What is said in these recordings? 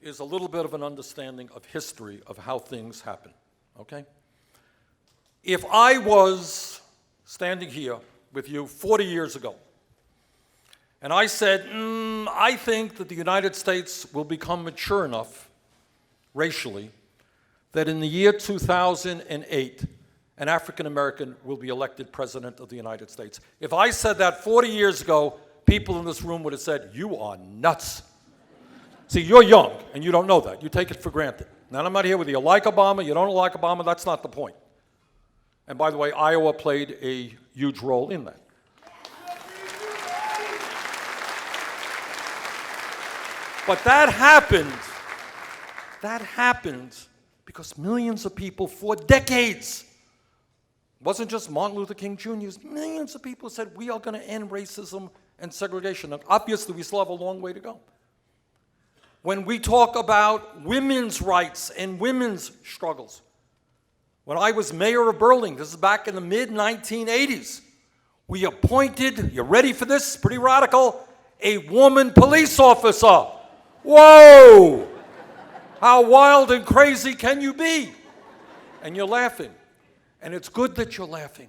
is a little bit of an understanding of history of how things happen, okay? If I was standing here with you 40 years ago, and I said, I think that the United States will become mature enough racially that in the year 2008, an African American will be elected president of the United States. If I said that 40 years ago, people in this room would have said, you are nuts. See, you're young, and you don't know that. You take it for granted. Now, I'm not here with you like Obama, you don't like Obama, that's not the point. And by the way, Iowa played a huge role in that. But that happened because millions of people for decades, it wasn't just Martin Luther King Jr., millions of people said, we are going to end racism and segregation. And obviously, we still have a long way to go. When we talk about women's rights and women's struggles, when I was mayor of Burlington, this is back in the mid-1980s, we appointed, you ready for this, pretty radical, a woman police officer. Whoa! How wild and crazy can you be? And you're laughing. And it's good that you're laughing,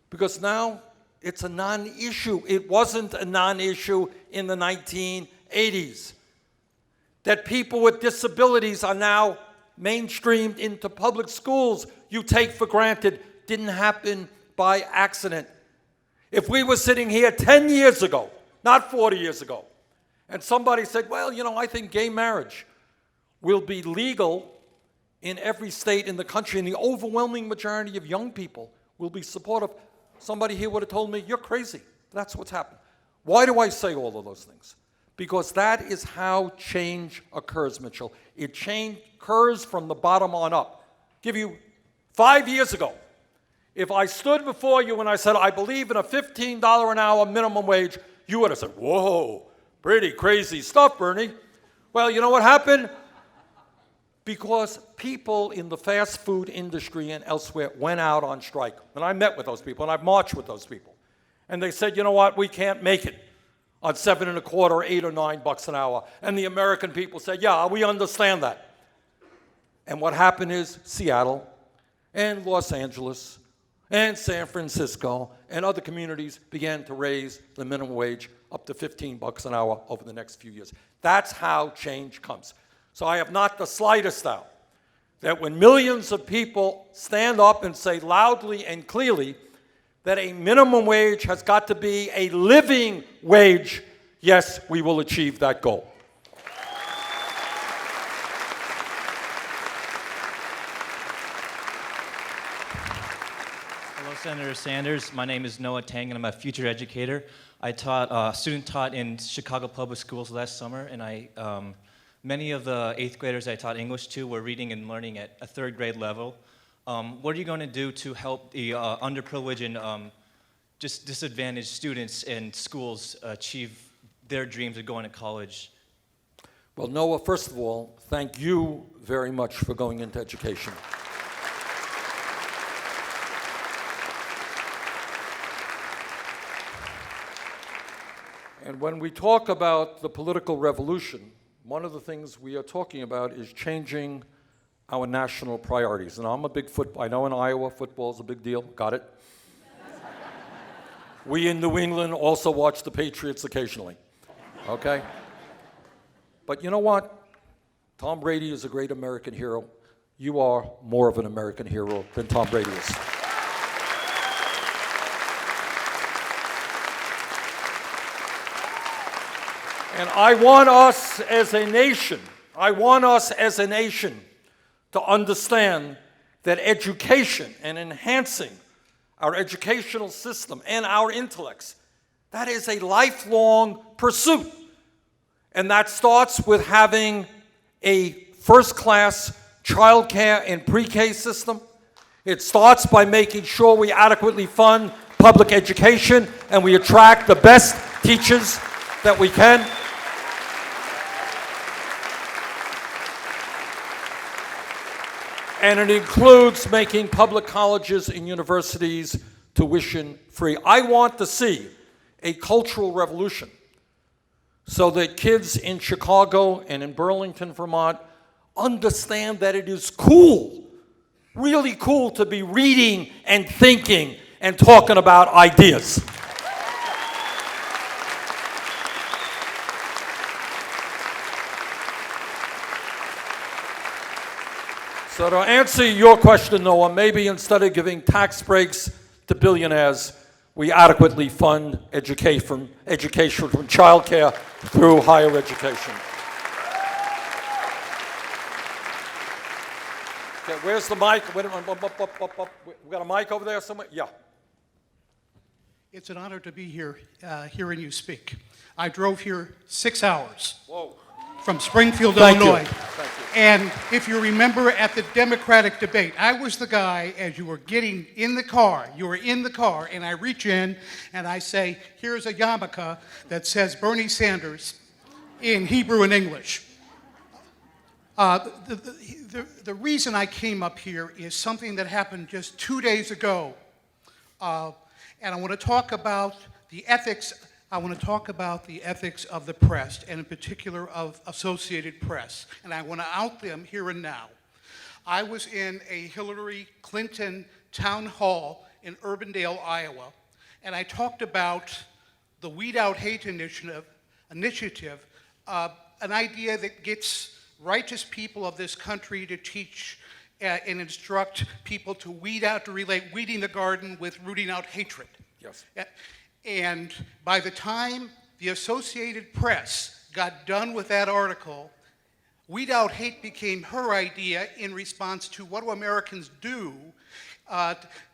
because now it's a non-issue. It wasn't a non-issue in the 1980s. That people with disabilities are now mainstreamed into public schools, you take for granted, didn't happen by accident. If we were sitting here 10 years ago, not 40 years ago, and somebody said, well, you know, I think gay marriage will be legal in every state in the country, and the overwhelming majority of young people will be supportive, somebody here would have told me, you're crazy. That's what's happened. Why do I say all of those things? Because that is how change occurs, Mitchell. Change occurs from the bottom on up. Give you 5 years ago, if I stood before you and I said, I believe in a $15 an hour minimum wage, you would have said, whoa, pretty crazy stuff, Bernie. Well, you know what happened? Because people in the fast food industry and elsewhere went out on strike. And I met with those people, and I've marched with those people. And they said, you know what, we can't make it on $7.25 or $8 or $9 an hour. And the American people said, yeah, we understand that. And what happened is Seattle and Los Angeles and San Francisco and other communities began to raise the minimum wage up to $15 an hour over the next few years. That's how change comes. So I have not the slightest doubt that when millions of people stand up and say loudly and clearly that a minimum wage has got to be a living wage, yes, we will achieve that goal. Hello, Senator Sanders. My name is Noah Tang, and I'm a future educator. I student taught in Chicago public schools last summer, and many of the 8th graders I taught English to were reading and learning at a 3rd grade level. What are you going to do to help the underprivileged and just disadvantaged students and schools achieve their dreams of going to college? Well, Noah, first of all, thank you very much for going into education. And when we talk about the political revolution, one of the things we are talking about is changing our national priorities. And I'm a big football, I know in Iowa football is a big deal, got it? We in New England also watch the Patriots occasionally, okay? But you know what? Tom Brady is a great American hero. You are more of an American hero than Tom Brady is. And I want us as a nation, to understand that education and enhancing our educational system and our intellects, that is a lifelong pursuit. And that starts with having a first-class child care and pre-K system. It starts by making sure we adequately fund public education and we attract the best teachers that we can. And it includes making public colleges and universities tuition-free. I want to see a cultural revolution so that kids in Chicago and in Burlington, Vermont understand that it is cool, really cool to be reading and thinking and talking about ideas. So to answer your question, Noah, maybe instead of giving tax breaks to billionaires, we adequately fund education from childcare through higher education. Okay, where's the mic? We got a mic over there somewhere? Yeah. It's an honor to be here, hearing you speak. I drove here 6 hours. Whoa. From Springfield, Thank you. Illinois. Thank you. And if you remember at the Democratic debate, I was the guy, as you were getting in the car, and I reach in and I say, here's a yarmulke that says Bernie Sanders in Hebrew and English. The reason I came up here is something that happened just 2 days ago. And I want to talk about the ethics. I want to talk about the ethics of the press, and in particular of Associated Press. And I want to out them here and now. I was in a Hillary Clinton town hall in Urbandale, Iowa, and I talked about the Weed Out Hate initiative, an idea that gets righteous people of this country to teach and instruct people to weed out, to relate weeding the garden with rooting out hatred. Yes. And by the time the Associated Press got done with that article, Weed Out Hate became her idea in response to what do Americans do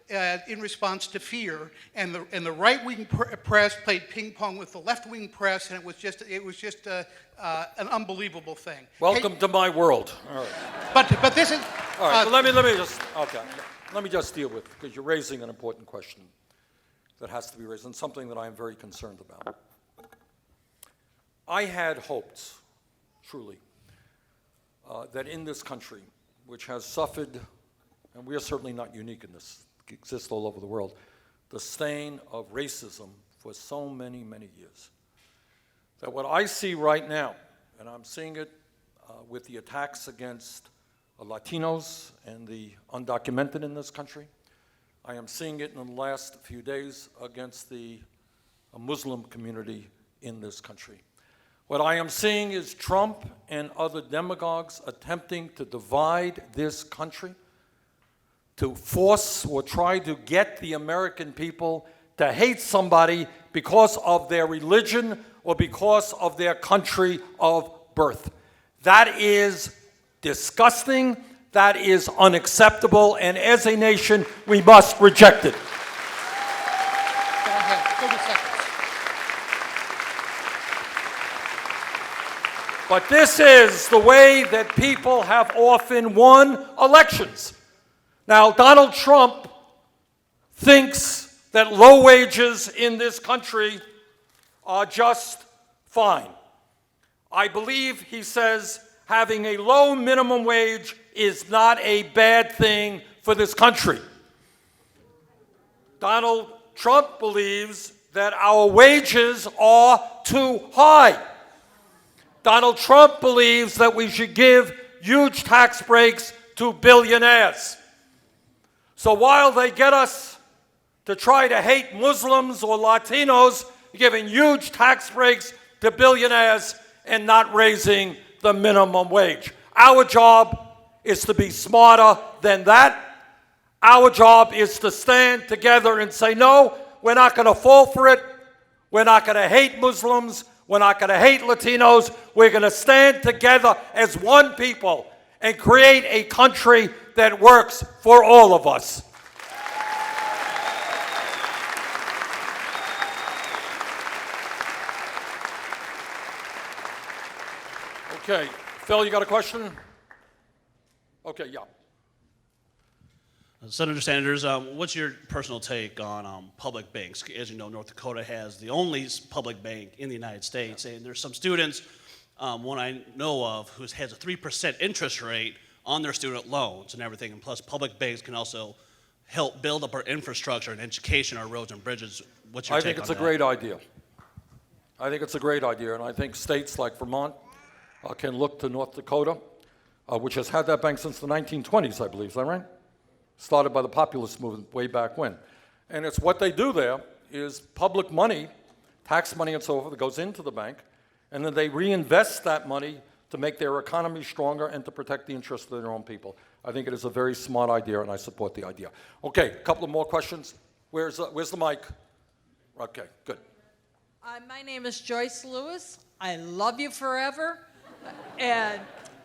in response to fear. And the right-wing press played ping pong with the left-wing press, and it was just an unbelievable thing. Welcome to my world. All right. But this is All right. Let me just deal with, because you're raising an important question that has to be raised, and something that I am very concerned about. I had hoped, truly, that in this country, which has suffered, and we are certainly not unique in this, it exists all over the world, the stain of racism for so many, many years, that what I see right now, and I'm seeing it with the attacks against Latinos and the undocumented in this country, I am seeing it in the last few days against the Muslim community in this country. What I am seeing is Trump and other demagogues attempting to divide this country, to force or try to get the American people to hate somebody because of their religion or because of their country of birth. That is disgusting. That is unacceptable, and as a nation, we must reject it. Go ahead, 30 seconds. But this is the way that people have often won elections. Now, Donald Trump thinks that low wages in this country are just fine. I believe he says having a low minimum wage is not a bad thing for this country. Donald Trump believes that our wages are too high. Donald Trump believes that we should give huge tax breaks to billionaires. So while they get us to try to hate Muslims or Latinos, giving huge tax breaks to billionaires and not raising the minimum wage. Our job is to be smarter than that. Our job is to stand together and say, no, we're not going to fall for it. We're not going to hate Muslims. We're not going to hate Latinos. We're going to stand together as one people and create a country that works for all of us. Okay, Phil, you got a question? Okay, yeah. Senator Sanders, what's your personal take on public banks? As you know, North Dakota has the only public bank in the United States, and there's some students, one I know of, who has a 3% interest rate on their student loans and everything, and plus public banks can also help build up our infrastructure and education, our roads and bridges. What's your take on that? I think it's a great idea. I think it's a great idea, and I think states like Vermont can look to North Dakota, which has had that bank since the 1920s, I believe. Is that right? Started by the populist movement way back when. And it's what they do there is public money, tax money and so forth, that goes into the bank, and then they reinvest that money to make their economy stronger and to protect the interests of their own people. I think it is a very smart idea, and I support the idea. Okay, a couple of more questions. Where's the mic? Okay, good. My name is Joyce Lewis. I love you forever. And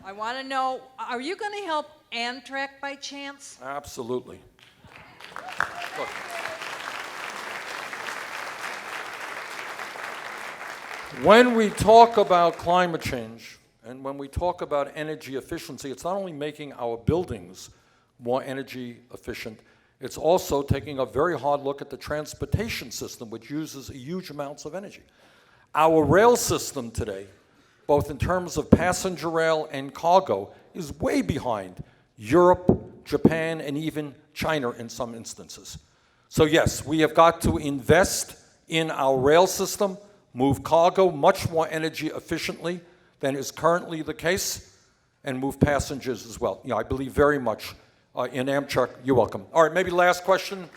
I want to know, are you going to help Amtrak by chance? Absolutely. Look. When we talk about climate change and when we talk about energy efficiency, it's not only making our buildings more energy efficient, it's also taking a very hard look at the transportation system, which uses huge amounts of energy. Our rail system today, both in terms of passenger rail and cargo, is way behind Europe, Japan, and even China in some instances. So yes, we have got to invest in our rail system, move cargo much more energy efficiently than is currently the case, and move passengers as well. I believe very much in Amtrak. You're welcome. All right, maybe last question.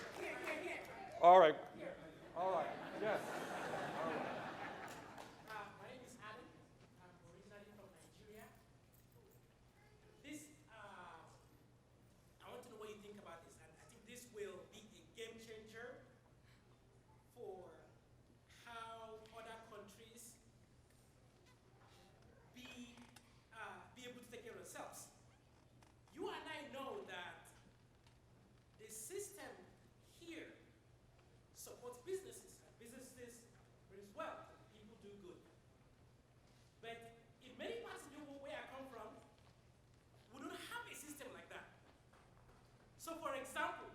All right. All right. Yes. My name is Adam. I'm originally from Nigeria. I want to know what you think about this. And I think this will be a game changer for how other countries be able to take care of themselves. You and I know that the system here supports businesses. Businesses brings wealth. People do good. But in many parts of the world where I come from, we don't have a system like that. So for example,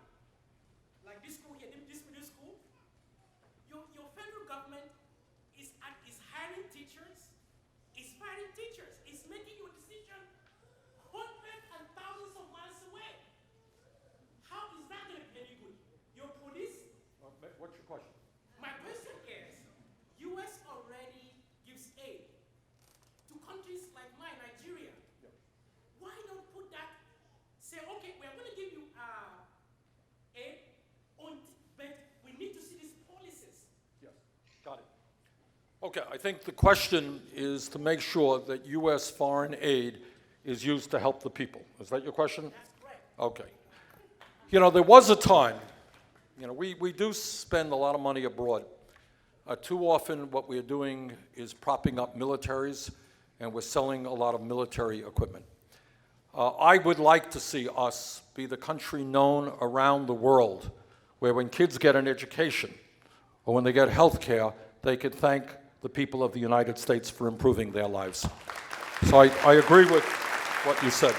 like this school here, this middle school, your federal government is hiring teachers, is making your decision hundreds and thousands of miles away. How is that going to be any good? Your police. What's your question? My question is, U.S. already gives aid to countries like mine, Nigeria. Yeah. Why not put that, say, okay, we're going to give you aid, but we need to see these policies. Yes, got it. Okay, I think the question is to make sure that U.S. foreign aid is used to help the people. Is that your question? That's correct. Okay. There was a time, we do spend a lot of money abroad. Too often what we're doing is propping up militaries, and we're selling a lot of military equipment. I would like to see us be the country known around the world where when kids get an education or when they get health care, they could thank the people of the United States for improving their lives. So I agree with what you said.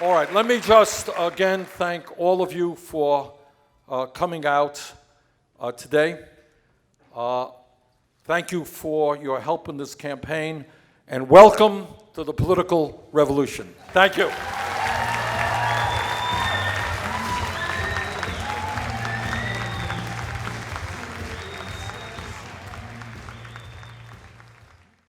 All right, let me just again thank all of you for coming out today. Thank you for your help in this campaign, and welcome to the political revolution. Thank you.